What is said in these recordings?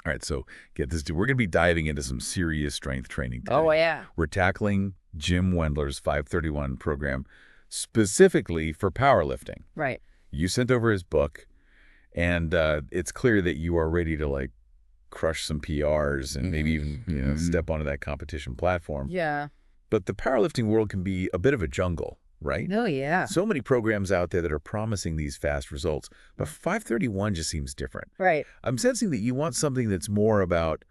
All right, so get this. We're going to be diving into some serious strength training today. Oh, yeah. We're tackling Jim Wendler's 531 program specifically for powerlifting. Right. You sent over his book, and it's clear that you are ready to, like, crush some PRs and maybe even, step onto that competition platform. Yeah. But the powerlifting world can be a bit of a jungle, right? Oh, yeah. So many programs out there that are promising these fast results, but 531 just seems different. Right. I'm sensing that you want something that's more about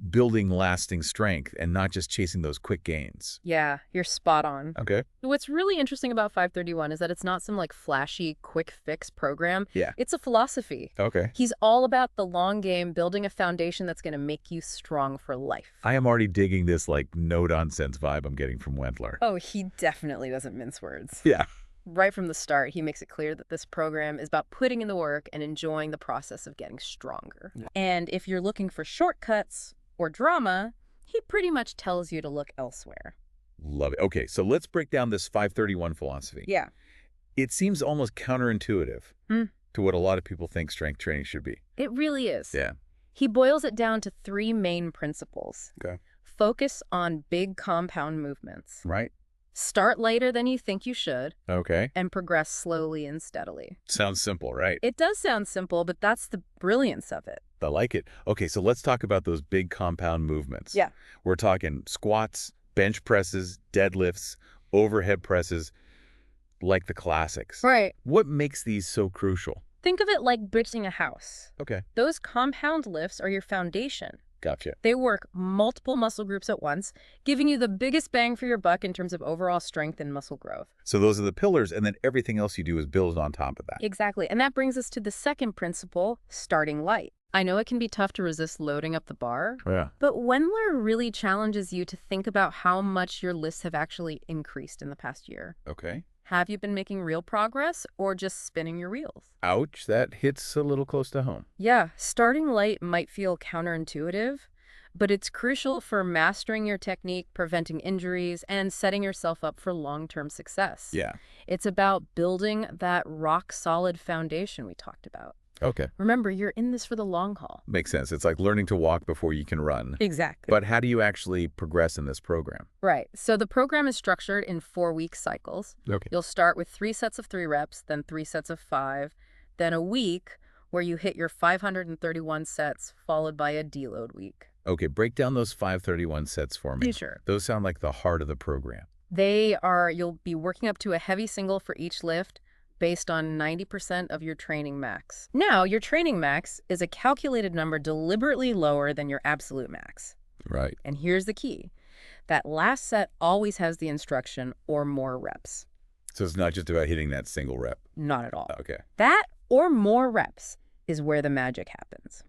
building lasting strength and not just chasing those quick gains. Yeah, you're spot on. Okay. What's really interesting about 531 is that it's not some like flashy quick fix program. Yeah. It's a philosophy. Okay. He's all about the long game, building a foundation that's going to make you strong for life. I am already digging this like no-nonsense vibe I'm getting from Wendler. Oh, he definitely doesn't mince words. Yeah. Right from the start, he makes it clear that this program is about putting in the work and enjoying the process of getting stronger. And if you're looking for shortcuts or drama, he pretty much tells you to look elsewhere. Love it. Okay, so let's break down this 531 philosophy. Yeah. It seems almost counterintuitive to what a lot of people think strength training should be. It really is. Yeah. He boils it down to 3 main principles. Okay. Focus on big compound movements. Right? Start later than you think you should, Okay. and progress slowly and steadily. Sounds simple, right? It does sound simple, but that's the brilliance of it. I like it. Okay, so let's talk about those big compound movements. Yeah. We're talking squats, bench presses, deadlifts, overhead presses, like the classics. Right. What makes these so crucial? Think of it like building a house. Okay. Those compound lifts are your foundation. Gotcha. They work multiple muscle groups at once, giving you the biggest bang for your buck in terms of overall strength and muscle growth. So those are the pillars, and then everything else you do is build on top of that. Exactly. And that brings us to the second principle, starting light. I know it can be tough to resist loading up the bar, Yeah. but Wendler really challenges you to think about how much your lists have actually increased in the past year. Okay. Have you been making real progress or just spinning your reels? Ouch, that hits a little close to home. Yeah, starting light might feel counterintuitive, but it's crucial for mastering your technique, preventing injuries, and setting yourself up for long-term success. Yeah. It's about building that rock-solid foundation we talked about. Okay. Remember, you're in this for the long haul. Makes sense. It's like learning to walk before you can run. Exactly. But how do you actually progress in this program? Right. So the program is structured in 4-week cycles. Okay. You'll start with 3 sets of 3 reps, then 3 sets of 5, then a week where you hit your 531 sets, followed by a deload week. Okay, break down those 531 sets for me. Sure. Those sound like the heart of the program. You'll be working up to a heavy single for each lift based on 90% of your training max. Now, your training max is a calculated number deliberately lower than your absolute max. Right. And here's the key. That last set always has the instruction or more reps. So it's not just about hitting that single rep. Not at all. Okay. That or more reps is where the magic happens.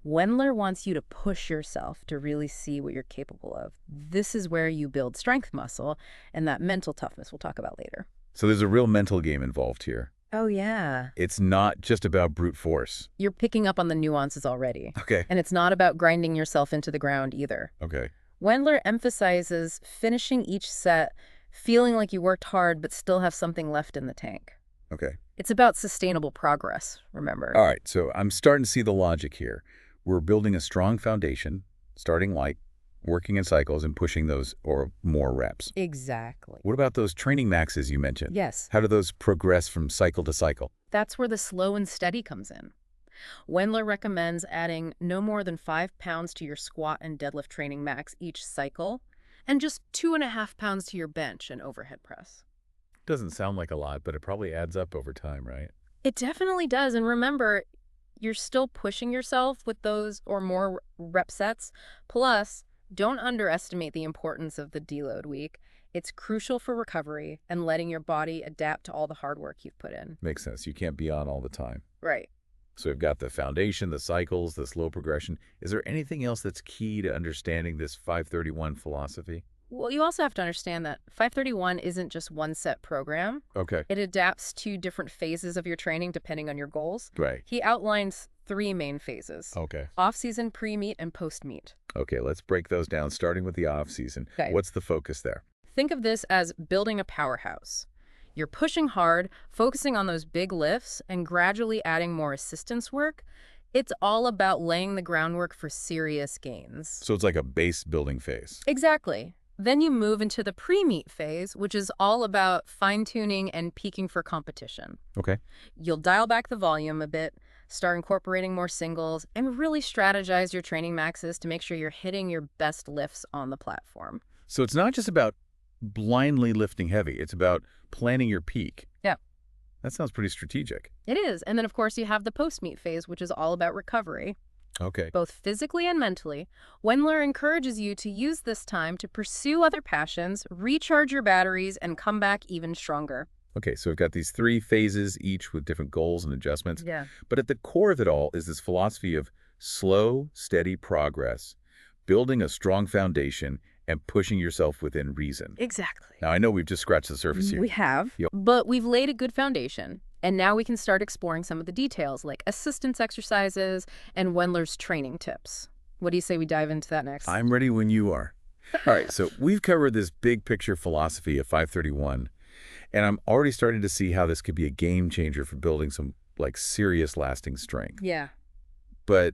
Wendler wants you to push yourself to really see what you're capable of. This is where you build strength muscle and that mental toughness we'll talk about later. So there's a real mental game involved here. Oh, yeah. It's not just about brute force. You're picking up on the nuances already. Okay. And it's not about grinding yourself into the ground either. Okay. Wendler emphasizes finishing each set, feeling like you worked hard but still have something left in the tank. Okay. It's about sustainable progress, remember? All right. So I'm starting to see the logic here. We're building a strong foundation, starting light, working in cycles, and pushing those or more reps. Exactly. What about those training maxes you mentioned? Yes. How do those progress from cycle to cycle? That's where the slow and steady comes in. Wendler recommends adding no more than 5 pounds to your squat and deadlift training max each cycle, and just 2.5 pounds to your bench and overhead press. Doesn't sound like a lot, but it probably adds up over time, right? It definitely does. And remember, you're still pushing yourself with those or more rep sets. Plus, don't underestimate the importance of the deload week. It's crucial for recovery and letting your body adapt to all the hard work you've put in. Makes sense. You can't be on all the time. Right. So we've got the foundation, the cycles, the slow progression. Is there anything else that's key to understanding this 531 philosophy? Well, you also have to understand that 531 isn't just one set program. Okay. It adapts to different phases of your training depending on your goals. Right. He outlines 3 main phases: Okay. off-season, pre-meet, and post-meet. Okay, let's break those down, starting with the off-season. Okay. What's the focus there? Think of this as building a powerhouse. You're pushing hard, focusing on those big lifts, and gradually adding more assistance work It's all about laying the groundwork for serious gains. So it's like a base building phase. Exactly. Then you move into the pre-meet phase, which is all about fine-tuning and peaking for competition. Okay. You'll dial back the volume a bit, start incorporating more singles, and really strategize your training maxes to make sure you're hitting your best lifts on the platform. So it's not just about blindly lifting heavy. It's about planning your peak. Yeah. That sounds pretty strategic. It is. And then, of course, you have the post-meet phase, which is all about recovery, Okay. both physically and mentally. Wendler encourages you to use this time to pursue other passions, recharge your batteries, and come back even stronger. Okay, so we've got these 3 phases, each with different goals and adjustments. Yeah. But at the core of it all is this philosophy of slow, steady progress, building a strong foundation, and pushing yourself within reason. Exactly. Now, I know we've just scratched the surface here. We have, Yep. but we've laid a good foundation. And now we can start exploring some of the details, like assistance exercises and Wendler's training tips. What do you say we dive into that next? I'm ready when you are. All right, so we've covered this big picture philosophy of 531, and I'm already starting to see how this could be a game changer for building some like serious lasting strength. Yeah. But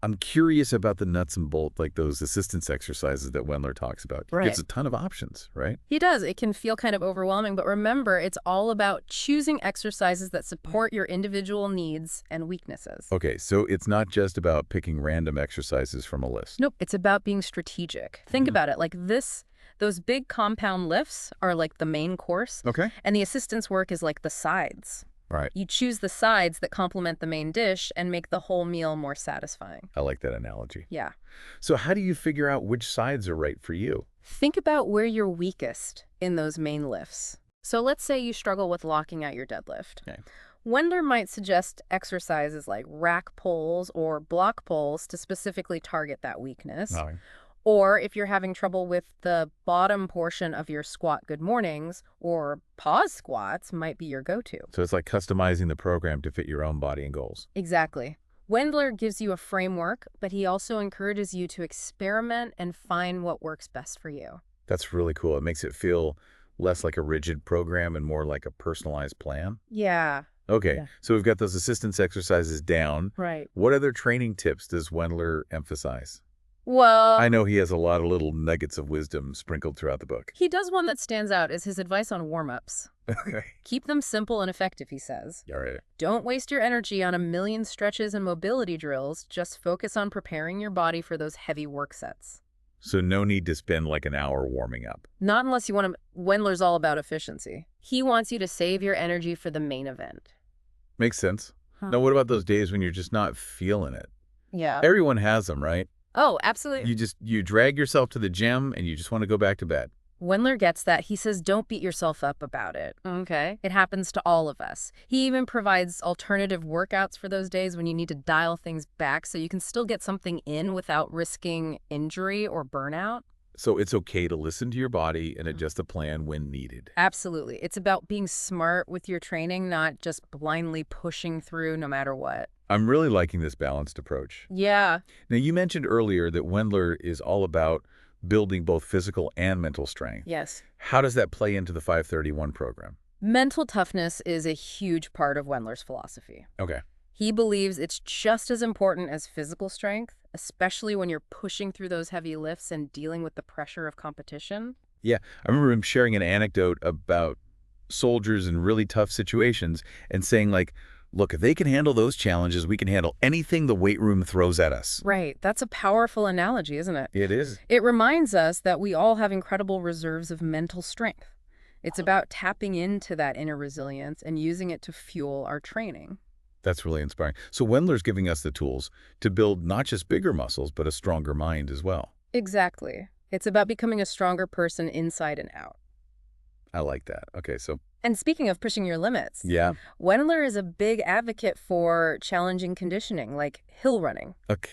I'm curious about the nuts and bolts, like those assistance exercises that Wendler talks about. He Right. gives a ton of options, right? He does. It can feel kind of overwhelming, but remember, it's all about choosing exercises that support your individual needs and weaknesses. Okay, so it's not just about picking random exercises from a list. Nope. It's about being strategic. Think about it like this. Those big compound lifts are like the main course, Okay. and the assistance work is like the sides. Right. You choose the sides that complement the main dish and make the whole meal more satisfying. I like that analogy. Yeah. So how do you figure out which sides are right for you? Think about where you're weakest in those main lifts. So let's say you struggle with locking out your deadlift. Okay. Wendler might suggest exercises like rack pulls or block pulls to specifically target that weakness. All right. Or if you're having trouble with the bottom portion of your squat good mornings, or pause squats might be your go-to. So it's like customizing the program to fit your own body and goals. Exactly. Wendler gives you a framework, but he also encourages you to experiment and find what works best for you. That's really cool. It makes it feel less like a rigid program and more like a personalized plan. Yeah. Okay, Yeah. so we've got those assistance exercises down. Right. What other training tips does Wendler emphasize? Well, I know he has a lot of little nuggets of wisdom sprinkled throughout the book. he does one that stands out is his advice on warm-ups. Okay. Keep them simple and effective, he says. All right. Don't waste your energy on a million stretches and mobility drills. Just focus on preparing your body for those heavy work sets. So no need to spend like an hour warming up. Not unless you want to. Wendler's all about efficiency. He wants you to save your energy for the main event. Makes sense. Huh. Now, what about those days when you're just not feeling it? Yeah. Everyone has them, right? Oh, absolutely. You drag yourself to the gym and you just want to go back to bed. Wendler gets that. He says, don't beat yourself up about it. Okay. It happens to all of us. He even provides alternative workouts for those days when you need to dial things back so you can still get something in without risking injury or burnout. So it's okay to listen to your body and adjust the plan when needed. Absolutely. It's about being smart with your training, not just blindly pushing through no matter what. I'm really liking this balanced approach. Yeah. Now, you mentioned earlier that Wendler is all about building both physical and mental strength. Yes. How does that play into the 531 program? Mental toughness is a huge part of Wendler's philosophy. Okay. He believes it's just as important as physical strength, especially when you're pushing through those heavy lifts and dealing with the pressure of competition. Yeah, I remember him sharing an anecdote about soldiers in really tough situations and saying, like, look, if they can handle those challenges, we can handle anything the weight room throws at us. Right. That's a powerful analogy, isn't it? It is. It reminds us that we all have incredible reserves of mental strength. It's about tapping into that inner resilience and using it to fuel our training. That's really inspiring. So Wendler's giving us the tools to build not just bigger muscles, but a stronger mind as well. Exactly. It's about becoming a stronger person inside and out. I like that. Okay, so And speaking of pushing your limits, yeah. Wendler is a big advocate for challenging conditioning, like hill running. Okay.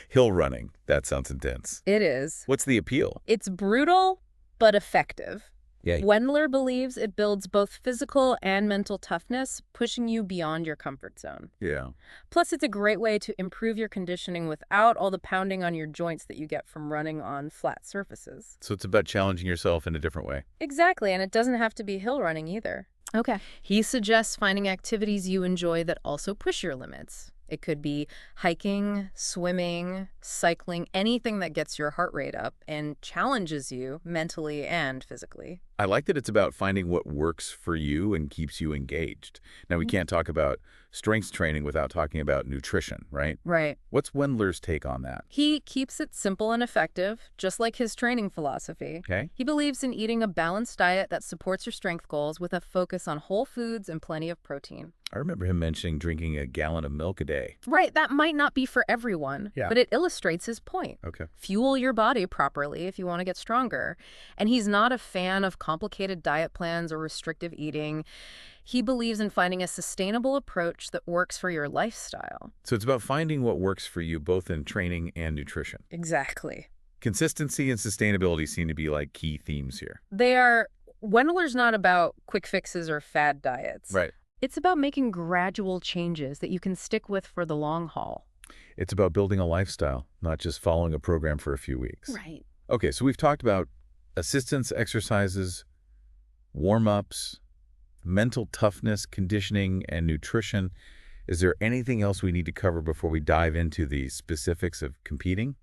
Hill running. That sounds intense. It is. What's the appeal? It's brutal, but effective. Yeah. Wendler believes it builds both physical and mental toughness, pushing you beyond your comfort zone. Yeah. Plus, it's a great way to improve your conditioning without all the pounding on your joints that you get from running on flat surfaces. So it's about challenging yourself in a different way. Exactly, and it doesn't have to be hill running either. Okay. He suggests finding activities you enjoy that also push your limits. It could be hiking, swimming, cycling, anything that gets your heart rate up and challenges you mentally and physically. I like that it's about finding what works for you and keeps you engaged. Now, we can't talk about strength training without talking about nutrition, right? Right. What's Wendler's take on that? He keeps it simple and effective, just like his training philosophy. Okay. He believes in eating a balanced diet that supports your strength goals with a focus on whole foods and plenty of protein. I remember him mentioning drinking a gallon of milk a day. Right, that might not be for everyone, Yeah. but it illustrates his point. Okay. Fuel your body properly if you want to get stronger. And he's not a fan of complicated diet plans or restrictive eating. He believes in finding a sustainable approach that works for your lifestyle. So it's about finding what works for you both in training and nutrition. Exactly. Consistency and sustainability seem to be like key themes here. They are, Wendler's not about quick fixes or fad diets. Right. It's about making gradual changes that you can stick with for the long haul. It's about building a lifestyle, not just following a program for a few weeks. Right. Okay, so we've talked about assistance exercises, warm-ups, mental toughness, conditioning, and nutrition. Is there anything else we need to cover before we dive into the specifics of competing?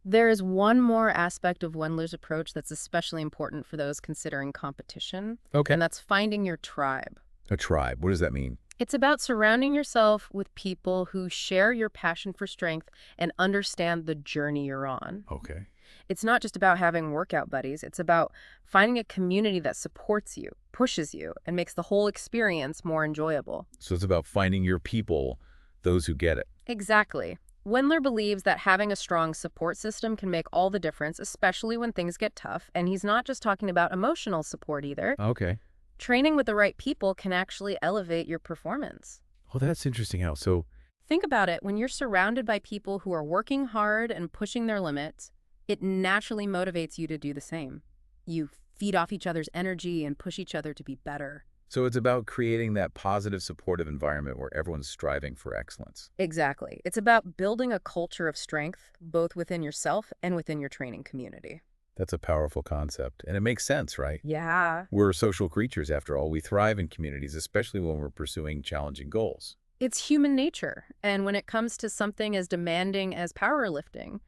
There is one more aspect of Wendler's approach that's especially important for those considering competition, Okay. and that's finding your tribe. A tribe, what does that mean? It's about surrounding yourself with people who share your passion for strength and understand the journey you're on. Okay. It's not just about having workout buddies. It's about finding a community that supports you, pushes you, and makes the whole experience more enjoyable. So it's about finding your people, those who get it. Exactly. Wendler believes that having a strong support system can make all the difference, especially when things get tough. And he's not just talking about emotional support either. Okay. Training with the right people can actually elevate your performance. Well, that's interesting how. So, Think about it. When you're surrounded by people who are working hard and pushing their limits, it naturally motivates you to do the same. You feed off each other's energy and push each other to be better. so it's about creating that positive, supportive environment where everyone's striving for excellence. Exactly. It's about building a culture of strength, both within yourself and within your training community. That's a powerful concept, and it makes sense, right? Yeah. We're social creatures, after all. We thrive in communities, especially when we're pursuing challenging goals. It's human nature. And when it comes to something as demanding as powerlifting,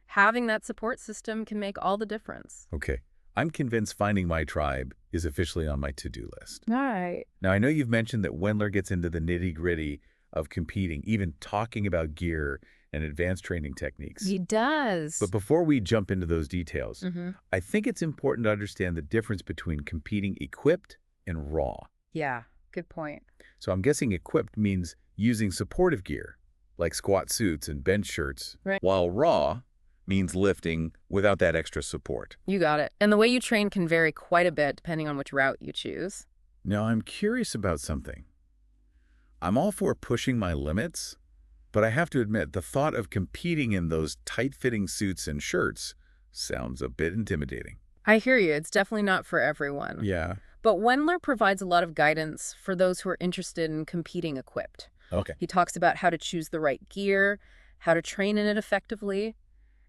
having that support system can make all the difference. Okay. I'm convinced finding my tribe is officially on my to-do list. All right. Now, I know you've mentioned that Wendler gets into the nitty-gritty of competing, even talking about gear and advanced training techniques. He does. But before we jump into those details, Mm-hmm. I think it's important to understand the difference between competing equipped and raw. Yeah, good point. So I'm guessing equipped means using supportive gear, like squat suits and bench shirts, Right. while raw means lifting without that extra support. You got it. And the way you train can vary quite a bit depending on which route you choose. Now, I'm curious about something. I'm all for pushing my limits, but I have to admit, the thought of competing in those tight-fitting suits and shirts sounds a bit intimidating. I hear you. It's definitely not for everyone. Yeah. But Wendler provides a lot of guidance for those who are interested in competing equipped. Okay. He talks about how to choose the right gear, how to train in it effectively,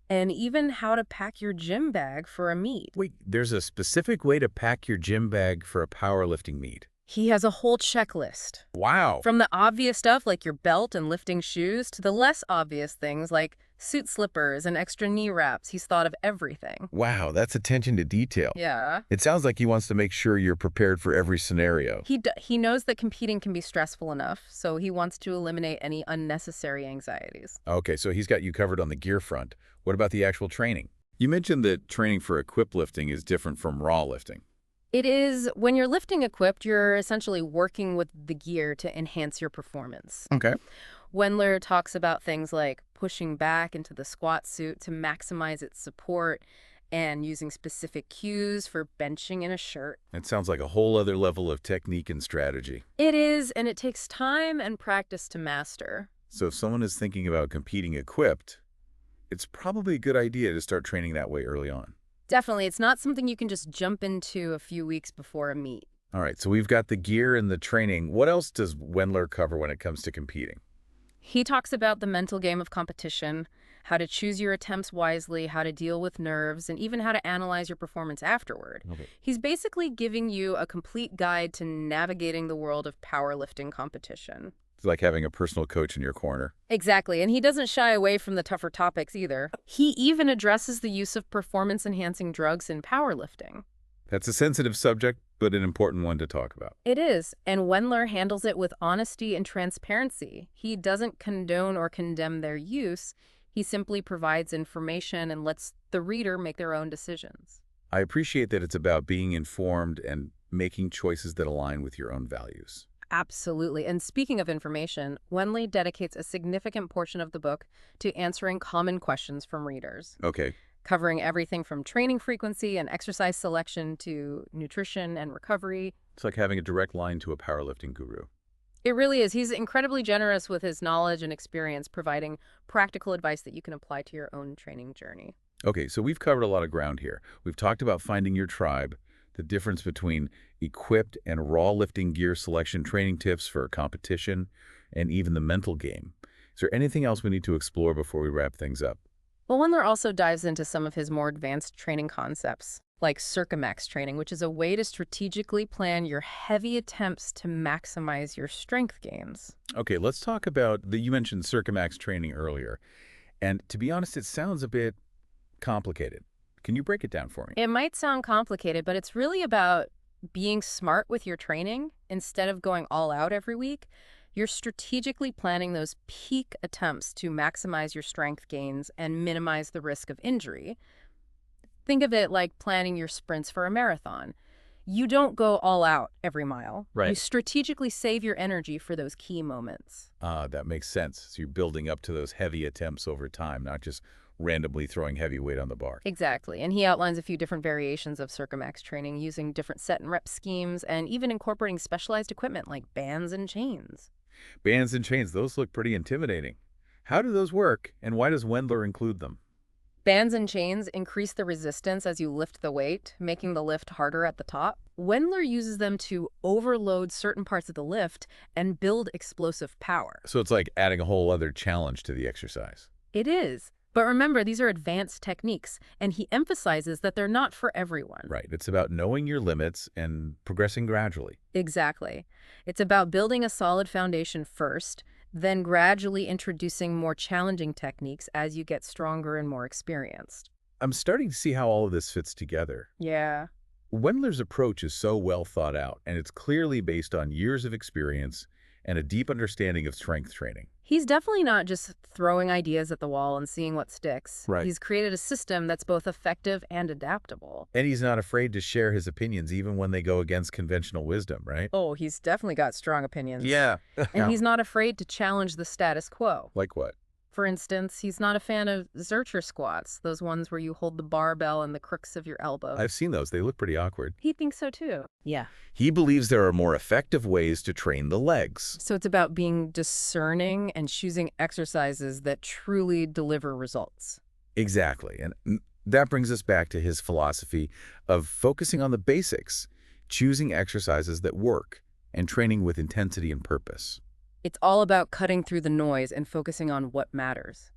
and even how to pack your gym bag for a meet. Wait, there's a specific way to pack your gym bag for a powerlifting meet. He has a whole checklist. Wow. From the obvious stuff like your belt and lifting shoes to the less obvious things like suit slippers and extra knee wraps. He's thought of everything. Wow, that's attention to detail. Yeah. It sounds like he wants to make sure you're prepared for every scenario. He knows that competing can be stressful enough, so he wants to eliminate any unnecessary anxieties. Okay, so he's got you covered on the gear front. What about the actual training? You mentioned that training for equip lifting is different from raw lifting. It is, when you're lifting equipped, you're essentially working with the gear to enhance your performance. Okay. Wendler talks about things like pushing back into the squat suit to maximize its support and using specific cues for benching in a shirt. It sounds like a whole other level of technique and strategy. It is, and it takes time and practice to master. So if someone is thinking about competing equipped, it's probably a good idea to start training that way early on. Definitely, it's not something you can just jump into a few weeks before a meet. All right, so we've got the gear and the training. What else does Wendler cover when it comes to competing? He talks about the mental game of competition, how to choose your attempts wisely, how to deal with nerves, and even how to analyze your performance afterward. Okay. He's basically giving you a complete guide to navigating the world of powerlifting competition. It's like having a personal coach in your corner. Exactly, and he doesn't shy away from the tougher topics either. He even addresses the use of performance-enhancing drugs in powerlifting. That's a sensitive subject, but an important one to talk about. It is, and Wendler handles it with honesty and transparency. He doesn't condone or condemn their use. He simply provides information and lets the reader make their own decisions. I appreciate that it's about being informed and making choices that align with your own values. Absolutely. And speaking of information, Wendley dedicates a significant portion of the book to answering common questions from readers, Okay. covering everything from training frequency and exercise selection to nutrition and recovery. It's like having a direct line to a powerlifting guru. It really is. He's incredibly generous with his knowledge and experience, providing practical advice that you can apply to your own training journey. Okay, so we've covered a lot of ground here. We've talked about finding your tribe, the difference between equipped and raw lifting gear selection training tips for competition, and even the mental game. Is there anything else we need to explore before we wrap things up? Well, Wendler also dives into some of his more advanced training concepts, like Circumax training, which is a way to strategically plan your heavy attempts to maximize your strength gains. Okay, let's talk about you mentioned Circumax training earlier. And to be honest, it sounds a bit complicated. Can you break it down for me? It might sound complicated, but it's really about being smart with your training. Instead of going all out every week, you're strategically planning those peak attempts to maximize your strength gains and minimize the risk of injury. Think of it like planning your sprints for a marathon. You don't go all out every mile. Right. You strategically save your energy for those key moments. That makes sense. So you're building up to those heavy attempts over time, not just randomly throwing heavy weight on the bar. Exactly. And he outlines a few different variations of Circumax training using different set and rep schemes and even incorporating specialized equipment like bands and chains. Bands and chains, those look pretty intimidating. How do those work, and why does Wendler include them? Bands and chains increase the resistance as you lift the weight, making the lift harder at the top. Wendler uses them to overload certain parts of the lift and build explosive power. So it's like adding a whole other challenge to the exercise. It is. But remember, these are advanced techniques, and he emphasizes that they're not for everyone. Right. It's about knowing your limits and progressing gradually. Exactly. It's about building a solid foundation first, then gradually introducing more challenging techniques as you get stronger and more experienced. I'm starting to see how all of this fits together. Yeah. Wendler's approach is so well thought out, and it's clearly based on years of experience and a deep understanding of strength training. He's definitely not just throwing ideas at the wall and seeing what sticks. Right. He's created a system that's both effective and adaptable. And he's not afraid to share his opinions even when they go against conventional wisdom, right? Oh, he's definitely got strong opinions. Yeah. And he's not afraid to challenge the status quo. Like what? For instance, he's not a fan of Zercher squats, those ones where you hold the barbell in the crooks of your elbow. I've seen those. They look pretty awkward. He thinks so too. Yeah. He believes there are more effective ways to train the legs. So it's about being discerning and choosing exercises that truly deliver results. Exactly. And that brings us back to his philosophy of focusing on the basics, choosing exercises that work, and training with intensity and purpose. It's all about cutting through the noise and focusing on what matters.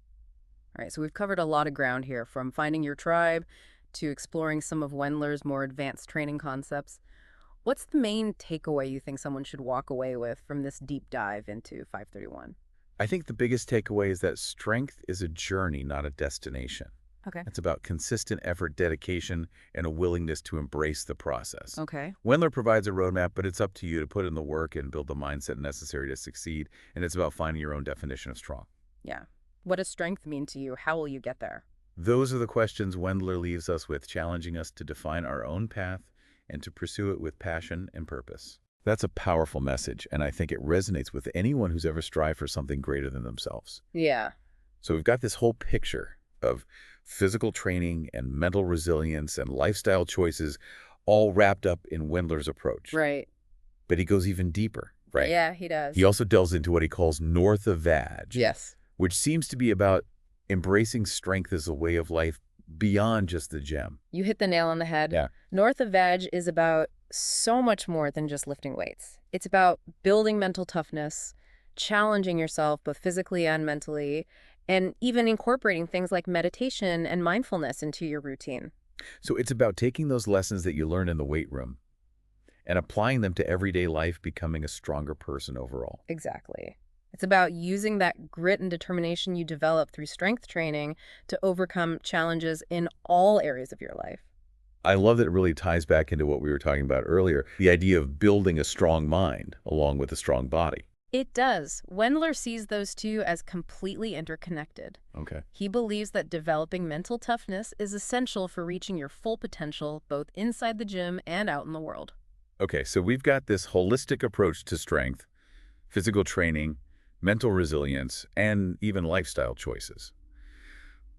All right, so we've covered a lot of ground here, from finding your tribe to exploring some of Wendler's more advanced training concepts. What's the main takeaway you think someone should walk away with from this deep dive into 531? I think the biggest takeaway is that strength is a journey, not a destination. Okay. It's about consistent effort, dedication, and a willingness to embrace the process. Okay. Wendler provides a roadmap, but it's up to you to put in the work and build the mindset necessary to succeed, and it's about finding your own definition of strong. Yeah. What does strength mean to you? How will you get there? Those are the questions Wendler leaves us with, challenging us to define our own path and to pursue it with passion and purpose. That's a powerful message, and I think it resonates with anyone who's ever strived for something greater than themselves. Yeah. So we've got this whole picture of physical training and mental resilience and lifestyle choices all wrapped up in Wendler's approach. Right. But he goes even deeper, right? Yeah, he does. He also delves into what he calls North of Vag, Yes. which seems to be about embracing strength as a way of life beyond just the gym. You hit the nail on the head. Yeah. North of Vag is about so much more than just lifting weights. It's about building mental toughness, challenging yourself both physically and mentally, and even incorporating things like meditation and mindfulness into your routine. So it's about taking those lessons that you learn in the weight room and applying them to everyday life, becoming a stronger person overall. Exactly. It's about using that grit and determination you develop through strength training to overcome challenges in all areas of your life. I love that it really ties back into what we were talking about earlier, the idea of building a strong mind along with a strong body. It does. Wendler sees those two as completely interconnected. Okay. He believes that developing mental toughness is essential for reaching your full potential both inside the gym and out in the world. Okay, so we've got this holistic approach to strength, physical training, mental resilience, and even lifestyle choices.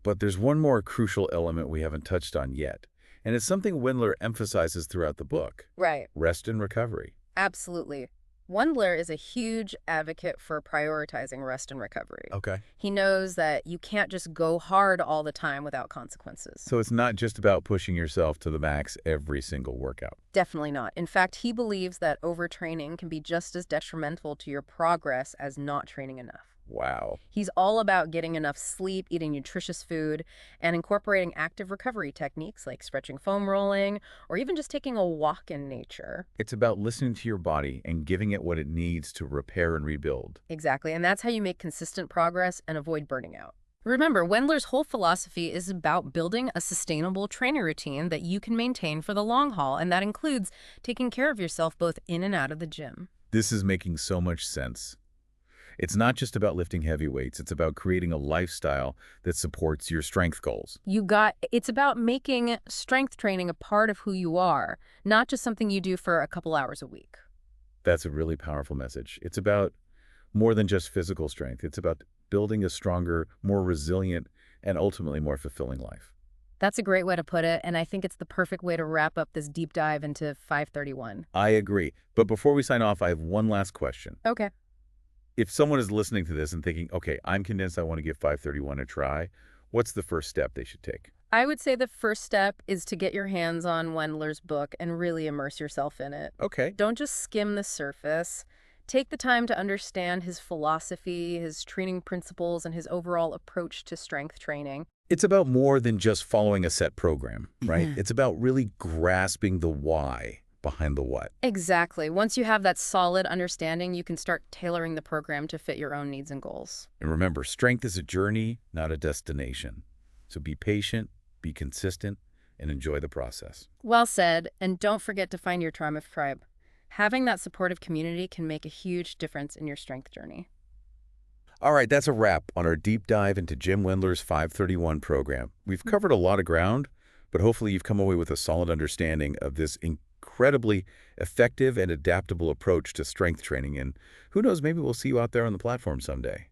But there's one more crucial element we haven't touched on yet, and it's something Wendler emphasizes throughout the book: Right. rest and recovery. Absolutely. Wendler is a huge advocate for prioritizing rest and recovery. Okay. He knows that you can't just go hard all the time without consequences. So it's not just about pushing yourself to the max every single workout. Definitely not. In fact, he believes that overtraining can be just as detrimental to your progress as not training enough. Wow. He's all about getting enough sleep, eating nutritious food, and incorporating active recovery techniques like stretching foam rolling, or even just taking a walk in nature. It's about listening to your body and giving it what it needs to repair and rebuild. Exactly, and that's how you make consistent progress and avoid burning out. Remember, Wendler's whole philosophy is about building a sustainable training routine that you can maintain for the long haul, and that includes taking care of yourself both in and out of the gym. This is making so much sense. It's not just about lifting heavy weights, it's about creating a lifestyle that supports your strength goals. It's about making strength training a part of who you are, not just something you do for a couple hours a week. That's a really powerful message. It's about more than just physical strength. It's about building a stronger, more resilient, and ultimately more fulfilling life. That's a great way to put it, and I think it's the perfect way to wrap up this deep dive into 531. I agree. But before we sign off, I have one last question. Okay. If someone is listening to this and thinking, okay, I'm convinced I want to give 531 a try, what's the first step they should take? I would say the first step is to get your hands on Wendler's book and really immerse yourself in it. Okay. Don't just skim the surface. Take the time to understand his philosophy, his training principles, and his overall approach to strength training. It's about more than just following a set program, right? It's about really grasping the why behind the what. Exactly. Once you have that solid understanding, you can start tailoring the program to fit your own needs and goals. And remember, strength is a journey, not a destination. So be patient, be consistent, and enjoy the process. Well said, and don't forget to find your tribe. Having that supportive community can make a huge difference in your strength journey. All right, that's a wrap on our deep dive into Jim Wendler's 531 program. We've covered a lot of ground, but hopefully you've come away with a solid understanding of this incredibly effective and adaptable approach to strength training. And who knows, maybe we'll see you out there on the platform someday.